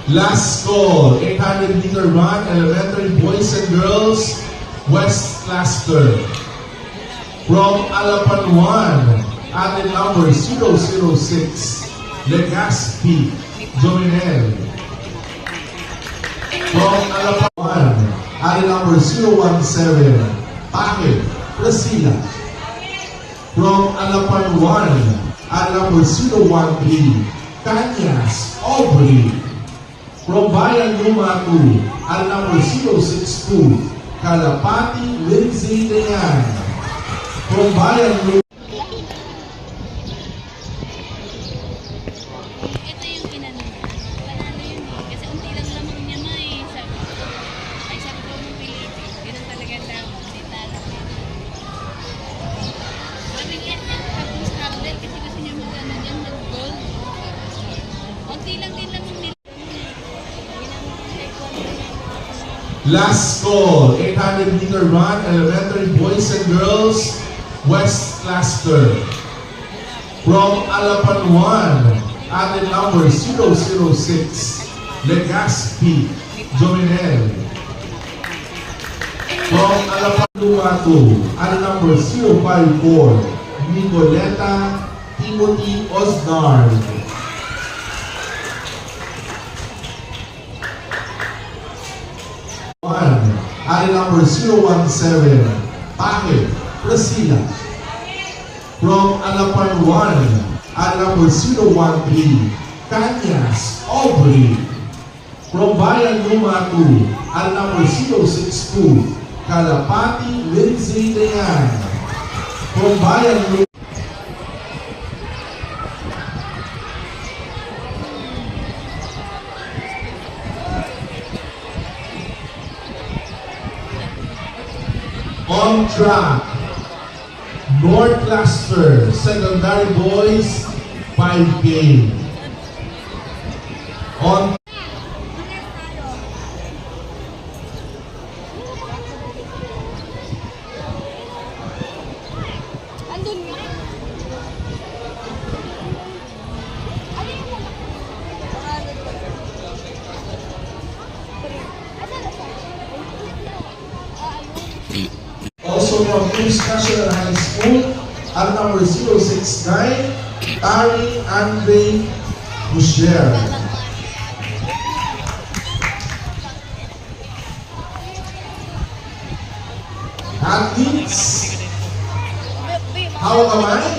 Last call, 800-meter run, elementary boys and girls, West Cluster. From Alapan 1, atin number 006, Legazpi, Jominel. From Alapan 1, atin number 017, Pakit, Priscilla. From Alapan 1, atin number 013, Kanyas, Aubrey. From Bayan Luma 2, atin number 062, Kalapati, Lindsay Dayan. From Bayan Luma. Ito yung inano niya. Panalo yun eh. Kasi unti lang lamang niya ma eh. Sabi ko ng Pilipinas. Ganun talaga lang. Hindi talo. Sabi niya, tapos Abdel kasi gusto niya mag-ano dyan, mag-gold. Unti lang din lamang nila. Last call, 800-meter run, elementary boys and girls, West Cluster. From Alapan 1, atin number 006, Legazpi, Jominel. From Alapan 2, atin number 054, Nicoleta, Timothy Osnard. Atin number 017, Pakit, Priscilla. From Alapan 1, atin number 013, Kanyas, Aubrey. From Bayan Luma 2, atin number 062, Kalapati, Lindsay Dayan. From Bayan Luma. On track, North Cluster, secondary boys, 5K. On Andun nga. Ano yung mga? also from King's National High School, at number 069, Tari Andre Boucher. Athletes, hawak kamay.